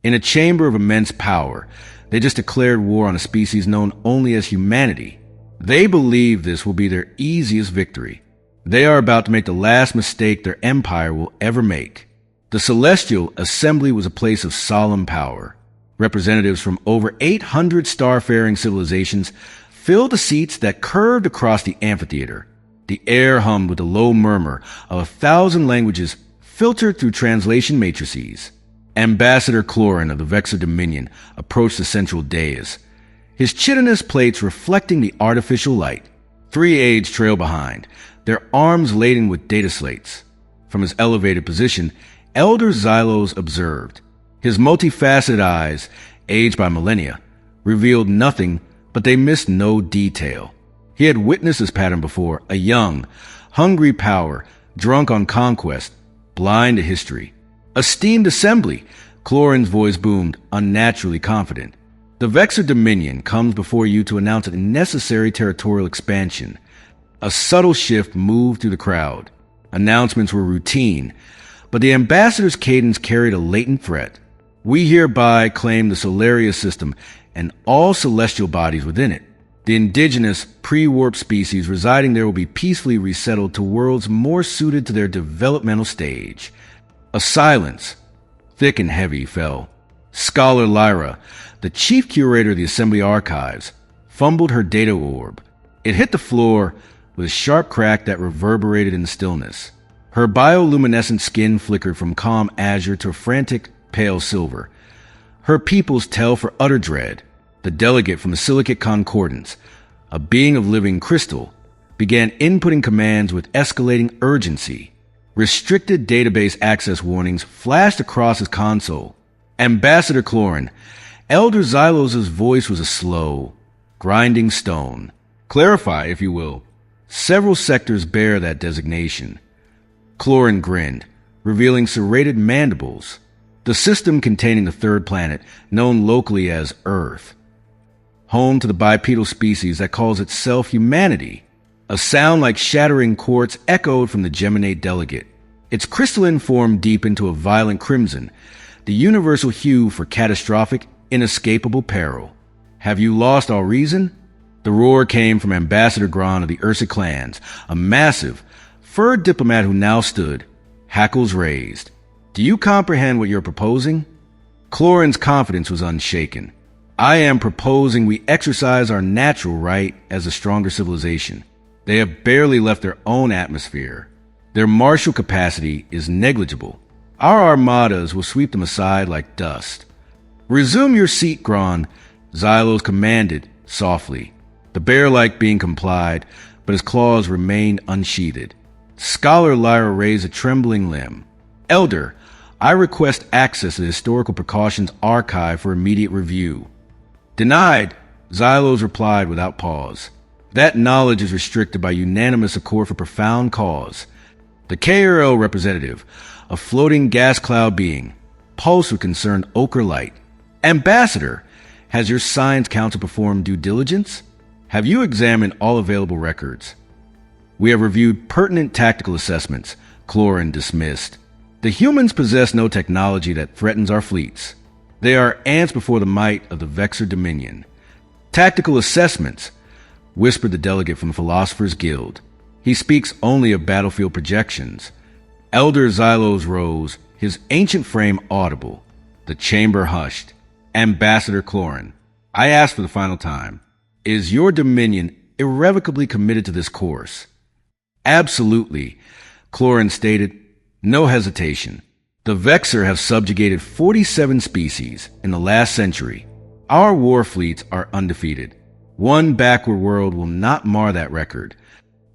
In a chamber of immense power, they just declared war on a species known only as humanity. They believe this will be their easiest victory. They are about to make the last mistake their empire will ever make. The Celestial Assembly was a place of solemn power. Representatives from over 800 starfaring civilizations filled the seats that curved across the amphitheater. The air hummed with the low murmur of 1,000 languages filtered through translation matrices. Ambassador Clorin of the Vexor Dominion approached the central dais, his chitinous plates reflecting the artificial light. 3 aides trailed behind, their arms laden with data slates. From his elevated position, Elder Xylos observed. His multifaceted eyes, aged by millennia, revealed nothing, but they missed no detail. He had witnessed this pattern before, a young, hungry power, drunk on conquest, blind to history. Esteemed assembly, Clorin's voice boomed, unnaturally confident. The Vexor Dominion comes before you to announce a necessary territorial expansion. A subtle shift moved through the crowd. Announcements were routine, but the ambassador's cadence carried a latent threat. We hereby claim the Solarius system and all celestial bodies within it. The indigenous, pre-warp species residing there will be peacefully resettled to worlds more suited to their developmental stage. A silence, thick and heavy, fell. Scholar Lyra, the chief curator of the Assembly Archives, fumbled her data orb. It hit the floor with a sharp crack that reverberated in the stillness. Her bioluminescent skin flickered from calm azure to frantic, pale silver. Her peoples tell for utter dread. The delegate from the Silicate Concordance, a being of living crystal, began inputting commands with escalating urgency. Restricted database access warnings flashed across his console. Ambassador Clorin, Elder Xylos' voice was a slow, grinding stone. Clarify, if you will. Several sectors bear that designation. Clorin grinned, revealing serrated mandibles. The system containing the third planet, known locally as Earth. Home to the bipedal species that calls itself humanity. A sound like shattering quartz echoed from the Geminate delegate. Its crystalline form deepened to a violent crimson, the universal hue for catastrophic, inescapable peril. Have you lost all reason? The roar came from Ambassador Gran of the Ursa clans, a massive, furred diplomat who now stood, hackles raised. Do you comprehend what you're proposing? Clorin's confidence was unshaken. I am proposing we exercise our natural right as a stronger civilization. They have barely left their own atmosphere. Their martial capacity is negligible. Our armadas will sweep them aside like dust. Resume your seat, Gran, Xylos commanded softly. The bear-like being complied, but his claws remained unsheathed. Scholar Lyra raised a trembling limb. Elder, I request access to the Historical Precautions Archive for immediate review. Denied, Xylos replied without pause. That knowledge is restricted by unanimous accord for profound cause. The KRL representative, a floating gas cloud being, pulsed with concerned ochre light. Ambassador, has your Science Council performed due diligence? Have you examined all available records? We have reviewed pertinent tactical assessments, Clorin dismissed. The humans possess no technology that threatens our fleets. They are ants before the might of the Vexor Dominion. Tactical assessments, whispered the delegate from the Philosopher's Guild. He speaks only of battlefield projections. Elder Xylos rose, his ancient frame audible. The chamber hushed. Ambassador Clorin, I ask for the final time. Is your dominion irrevocably committed to this course? Absolutely, Clorin stated. No hesitation. The Vexor have subjugated 47 species in the last century. Our war fleets are undefeated. One backward world will not mar that record.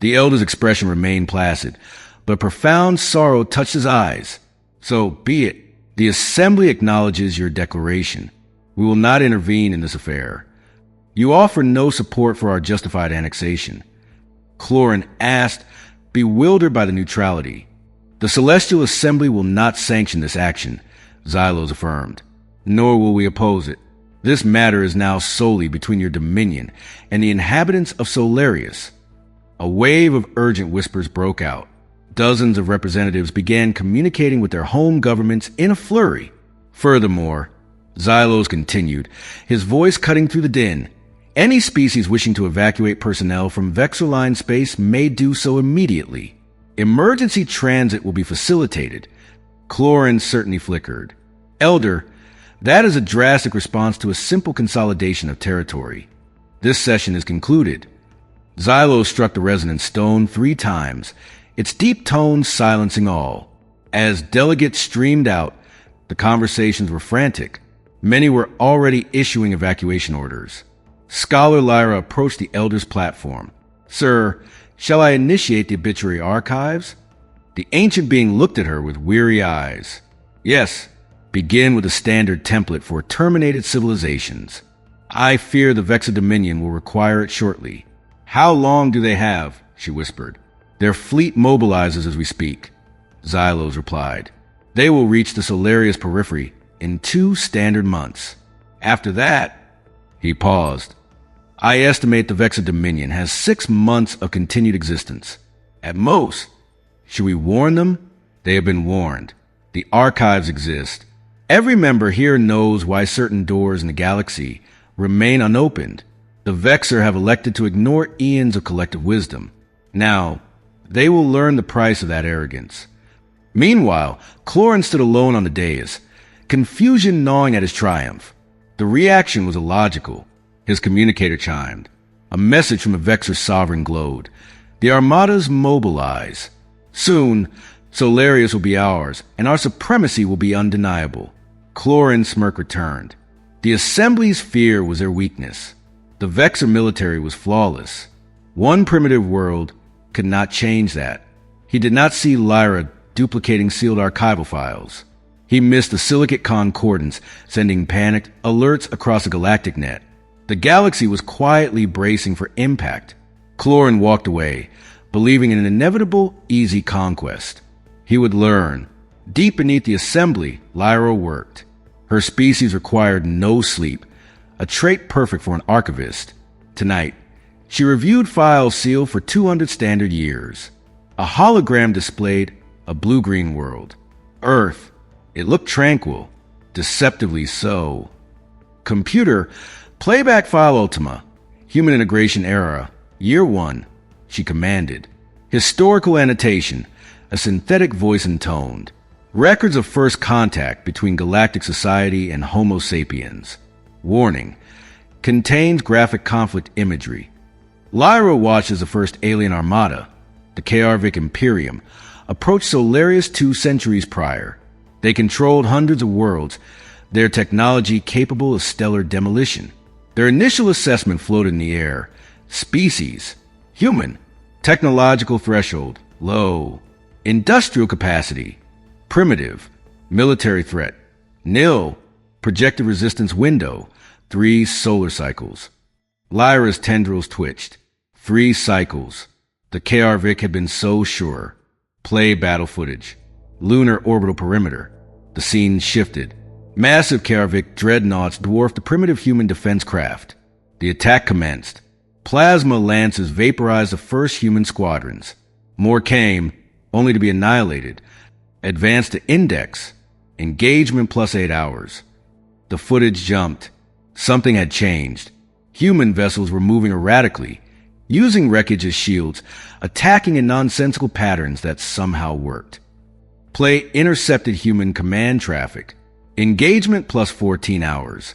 The elder's expression remained placid, but profound sorrow touched his eyes. So be it. The Assembly acknowledges your declaration. We will not intervene in this affair. You offer no support for our justified annexation. Clorin asked, bewildered by the neutrality. The Celestial Assembly will not sanction this action, Xylos affirmed. Nor will we oppose it. This matter is now solely between your dominion and the inhabitants of Solarius. A wave of urgent whispers broke out. Dozens of representatives began communicating with their home governments in a flurry. Furthermore, Xylos continued, his voice cutting through the din. Any species wishing to evacuate personnel from Vexerline space may do so immediately. Emergency transit will be facilitated. Chlorine certainly flickered. Elder, that is a drastic response to a simple consolidation of territory. This session is concluded. Xylos struck the resonant stone 3 times, its deep tones silencing all. As delegates streamed out, the conversations were frantic. Many were already issuing evacuation orders. Scholar Lyra approached the Elder's platform. Sir, shall I initiate the obituary archives? The ancient being looked at her with weary eyes. Yes, begin with a standard template for terminated civilizations. I fear the Vexa Dominion will require it shortly. How long do they have? She whispered. Their fleet mobilizes as we speak. Xylos replied. They will reach the Solarius periphery in 2 standard months. After that, he paused. I estimate the Vexa Dominion has 6 months of continued existence. At most. Should we warn them? They have been warned. The archives exist. Every member here knows why certain doors in the galaxy remain unopened. The Vexer have elected to ignore eons of collective wisdom. Now, they will learn the price of that arrogance. Meanwhile, Chlorine stood alone on the dais, confusion gnawing at his triumph. The reaction was illogical. His communicator chimed. A message from the Vexer's sovereign glowed. The armadas mobilize. Soon, Solarius will be ours, and our supremacy will be undeniable. Chlorine's smirk returned. The Assembly's fear was their weakness. The Vexer military was flawless. One primitive world could not change that. He did not see Lyra duplicating sealed archival files. He missed the silicate concordance, sending panicked alerts across the galactic net. The galaxy was quietly bracing for impact. Chlorine walked away, believing in an inevitable, easy conquest. He would learn. Deep beneath the Assembly, Lyra worked. Her species required no sleep, a trait perfect for an archivist. Tonight, she reviewed files sealed for 200 standard years. A hologram displayed a blue-green world. Earth. It looked tranquil, deceptively so. Computer, playback file Ultima, Human Integration Era, Year 1, she commanded. Historical annotation, a synthetic voice intoned. Records of first contact between galactic society and Homo sapiens. Warning, contains graphic conflict imagery. Lyra watched as the first alien armada, the Karvik Imperium, approached Solarius 2 centuries prior. They controlled hundreds of worlds, their technology capable of stellar demolition. Their initial assessment floated in the air. Species, human. Technological threshold, low. Industrial capacity, primitive. Military threat, nil. Projected resistance window, 3 solar cycles. Lyra's tendrils twitched. 3 cycles. The Karvik had been so sure. Play battle footage. Lunar orbital perimeter. The scene shifted. Massive Karvik dreadnoughts dwarfed the primitive human defense craft. The attack commenced. Plasma lances vaporized the first human squadrons. More came, only to be annihilated. Advanced to index. Engagement plus 8 hours. The footage jumped. Something had changed. Human vessels were moving erratically, using wreckage as shields, attacking in nonsensical patterns that somehow worked. Play intercepted human command traffic. Engagement plus 14 hours.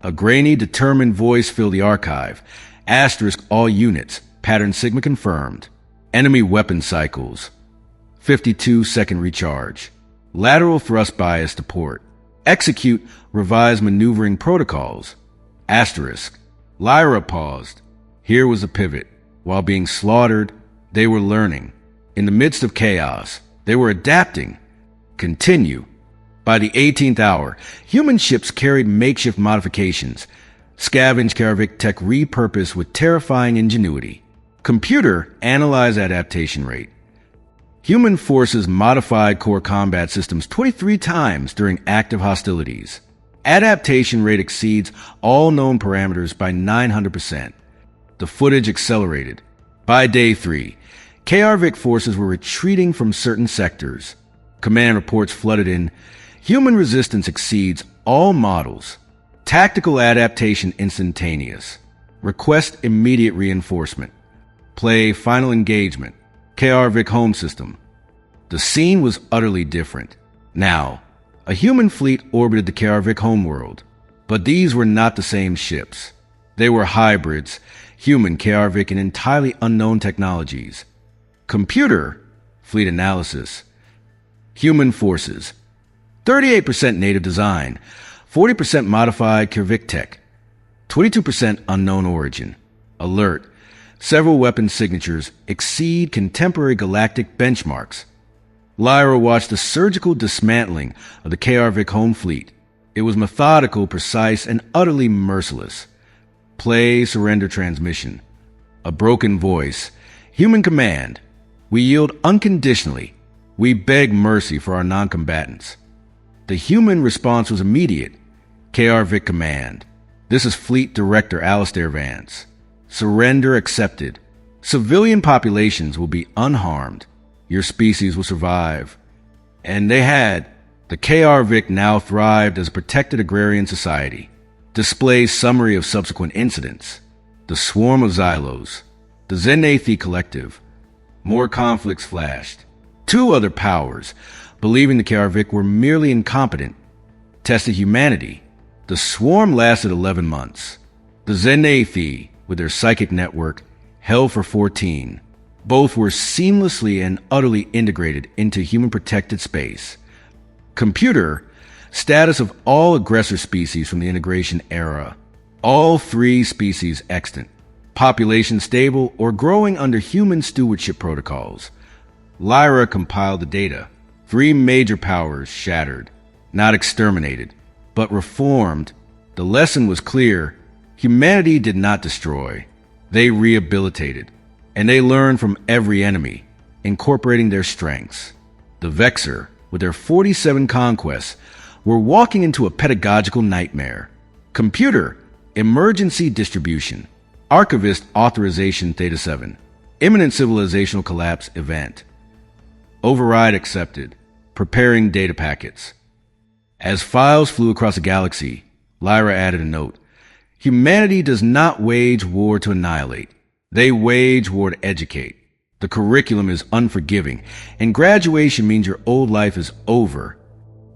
A grainy, determined voice filled the archive. Asterisk all units. Pattern Sigma confirmed. Enemy weapon cycles. 52-second recharge. Lateral thrust bias to port. Execute revised maneuvering protocols. Asterisk. Lyra paused. Here was a pivot. While being slaughtered, they were learning. In the midst of chaos, they were adapting. Continue. By the 18th hour, human ships carried makeshift modifications. Scavenged Karvik tech repurposed with terrifying ingenuity. Computer, analyze adaptation rate. Human forces modified core combat systems 23 times during active hostilities. Adaptation rate exceeds all known parameters by 900%. The footage accelerated. By day 3, Karvik forces were retreating from certain sectors. Command reports flooded in. Human resistance exceeds all models. Tactical adaptation instantaneous. Request immediate reinforcement. Play final engagement. KR-Vic home system. The scene was utterly different. Now, a human fleet orbited the KR-Vic homeworld, but these were not the same ships. They were hybrids, human KR-Vic and entirely unknown technologies. Computer, fleet analysis. Human forces. 38% native design, 40% modified KR-Vic tech, 22% unknown origin. Alert. Several weapon signatures exceed contemporary galactic benchmarks. Lyra watched the surgical dismantling of the KR-Vic home fleet. It was methodical, precise, and utterly merciless. Play surrender transmission. A broken voice. Human command. We yield unconditionally. We beg mercy for our non-combatants. The human response was immediate. KR-Vic command. This is Fleet Director Alistair Vance. Surrender accepted. Civilian populations will be unharmed. Your species will survive. And they had. The KR-Vic now thrived as a protected agrarian society. Displays summary of subsequent incidents. The swarm of Xylos. The Zenathi Collective. More conflicts flashed. Two other powers, believing the KR-Vic were merely incompetent, tested humanity. The swarm lasted 11 months. The Zenathi, with their psychic network, held for 14. Both were seamlessly and utterly integrated into human-protected space. Computer, status of all aggressor species from the integration era. All three species extant. Population stable or growing under human stewardship protocols. Lyra compiled the data. 3 major powers shattered. Not exterminated, but reformed. The lesson was clear. Humanity did not destroy. They rehabilitated. And they learned from every enemy, incorporating their strengths. The Vexer, with their 47 conquests, were walking into a pedagogical nightmare. Computer, emergency distribution. Archivist authorization Theta 7. Imminent civilizational collapse event. Override accepted. Preparing data packets. As files flew across the galaxy, Lyra added a note. Humanity does not wage war to annihilate. They wage war to educate. The curriculum is unforgiving, and graduation means your old life is over.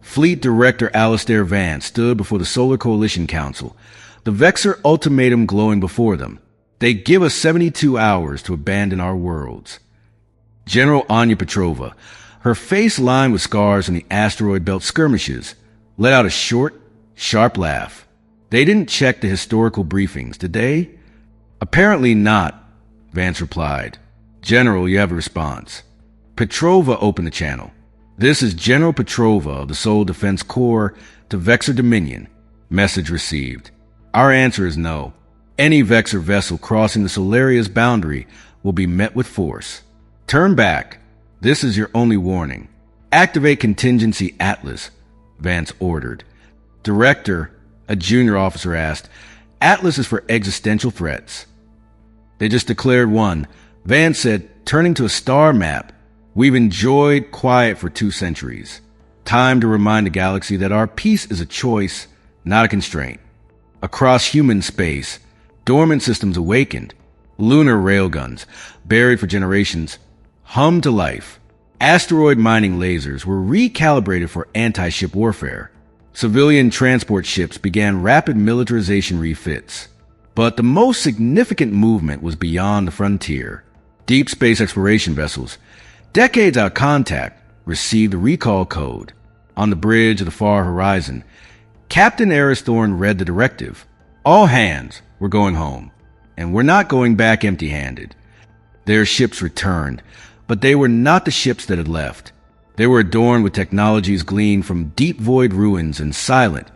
Fleet Director Alistair Vance stood before the Solar Coalition Council, the Vexer ultimatum glowing before them. They give us 72 hours to abandon our worlds. General Anya Petrova, her face lined with scars from the asteroid belt skirmishes, let out a short, sharp laugh. They didn't check the historical briefings, did they? Apparently not, Vance replied. General, you have a response. Petrova opened the channel. This is General Petrova of the Soul Defense Corps to Vexer Dominion. Message received. Our answer is no. Any Vexer vessel crossing the Solaria's boundary will be met with force. Turn back. This is your only warning. Activate Contingency Atlas, Vance ordered. Director, a junior officer asked, Atlas is for existential threats. They just declared one. Vance said, turning to a star map, we've enjoyed quiet for 2 centuries. Time to remind the galaxy that our peace is a choice, not a constraint. Across human space, dormant systems awakened. Lunar railguns, buried for generations, hummed to life. Asteroid mining lasers were recalibrated for anti-ship warfare. Civilian transport ships began rapid militarization refits. But the most significant movement was beyond the frontier. Deep space exploration vessels, decades out of contact, received a recall code. On the bridge of the far horizon, Captain Aristhorn read the directive. All hands, we're going home. And we're not going back empty-handed. Their ships returned, but they were not the ships that had left. They were adorned with technologies gleaned from deep void ruins and silent,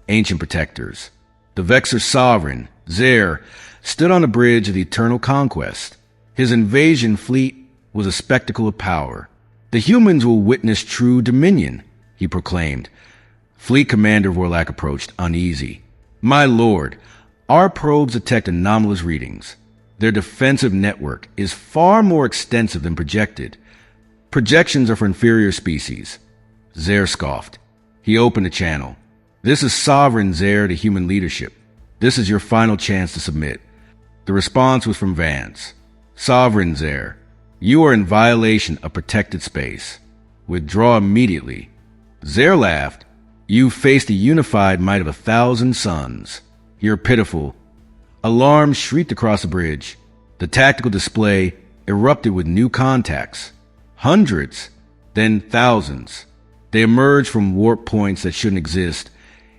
ancient protectors. The Vexer sovereign, Zer, stood on the bridge of the Eternal Conquest. His invasion fleet was a spectacle of power. The humans will witness true dominion, he proclaimed. Fleet Commander Vorlak approached, uneasy. My lord, our probes detect anomalous readings. Their defensive network is far more extensive than projected. Projections are for inferior species. Zer scoffed. He opened a channel. This is Sovereign's heir to human leadership. This is your final chance to submit. The response was from Vance. Sovereign's heir, you are in violation of protected space. Withdraw immediately. Zare laughed. You faced the unified might of 1,000 suns. You're pitiful. Alarms shrieked across the bridge. The tactical display erupted with new contacts. Hundreds, then thousands. They emerged from warp points that shouldn't exist,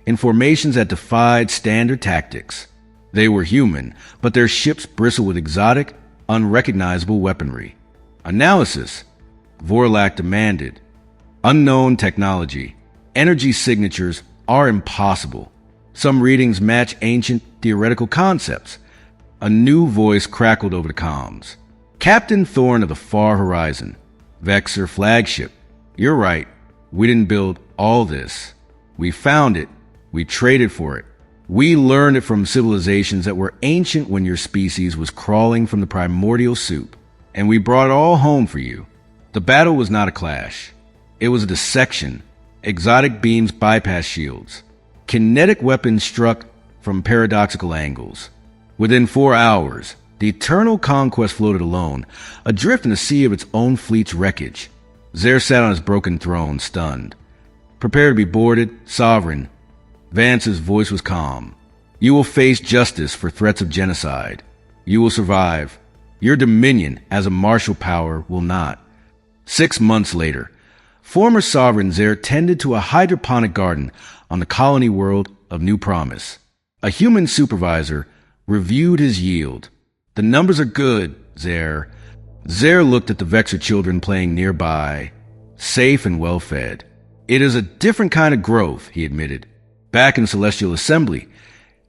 in formations that defied standard tactics. They were human, but their ships bristled with exotic, unrecognizable weaponry. Analysis, Vorlak demanded. Unknown technology. Energy signatures are impossible. Some readings match ancient theoretical concepts. A new voice crackled over the comms. Captain Thorne of the Far Horizon. Vexor flagship. You're right. We didn't build all this. We found it. We traded for it. We learned it from civilizations that were ancient when your species was crawling from the primordial soup. And we brought it all home for you. The battle was not a clash. It was a dissection. Exotic beams bypassed shields. Kinetic weapons struck from paradoxical angles. Within 4 hours, the Eternal Conquest floated alone, adrift in a sea of its own fleet's wreckage. Zare sat on his broken throne, stunned. Prepare to be boarded, Sovereign. Vance's voice was calm. You will face justice for threats of genocide. You will survive. Your dominion as a martial power will not. 6 months later, former Sovereign Zare tended to a hydroponic garden on the colony world of New Promise. A human supervisor reviewed his yield. The numbers are good, Zare. Zare looked at the Vexor children playing nearby, safe and well-fed. It is a different kind of growth, he admitted. Back in Celestial Assembly,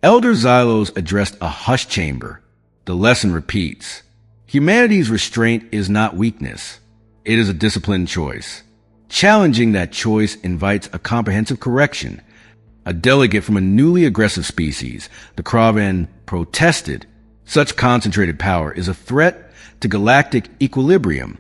Elder Xylos addressed a hushed chamber. The lesson repeats. Humanity's restraint is not weakness. It is a disciplined choice. Challenging that choice invites a comprehensive correction. A delegate from a newly aggressive species, the Kraven, protested. Such concentrated power is a threat to galactic equilibrium.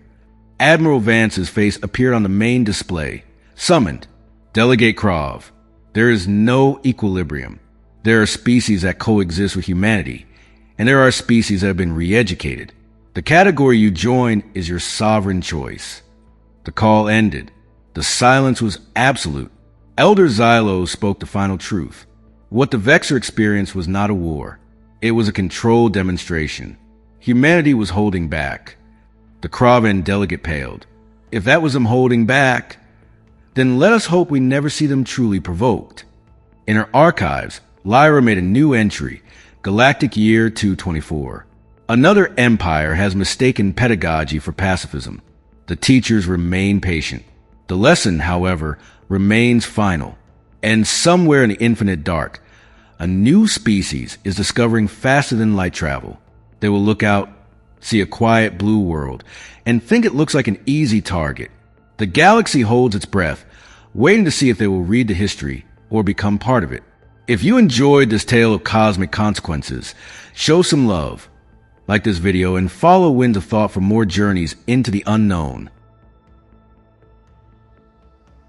Admiral Vance's face appeared on the main display. Summoned. Delegate Krav. There is no equilibrium. There are species that coexist with humanity, and there are species that have been re-educated. The category you join is your sovereign choice. The call ended. The silence was absolute. Elder Xylos spoke the final truth. What the Vexor experienced was not a war. It was a controlled demonstration. Humanity was holding back. The Kraven delegate paled. If that was them holding back, then let us hope we never see them truly provoked. In her archives, Lyra made a new entry, Galactic Year 224. Another empire has mistaken pedagogy for pacifism. The teachers remain patient. The lesson, however, remains final. And somewhere in the infinite dark, a new species is discovering faster than light travel. They will look out, see a quiet blue world, and think it looks like an easy target. The galaxy holds its breath, waiting to see if they will read the history or become part of it. If you enjoyed this tale of cosmic consequences, show some love. Like this video and follow Winds of Thought for more journeys into the unknown.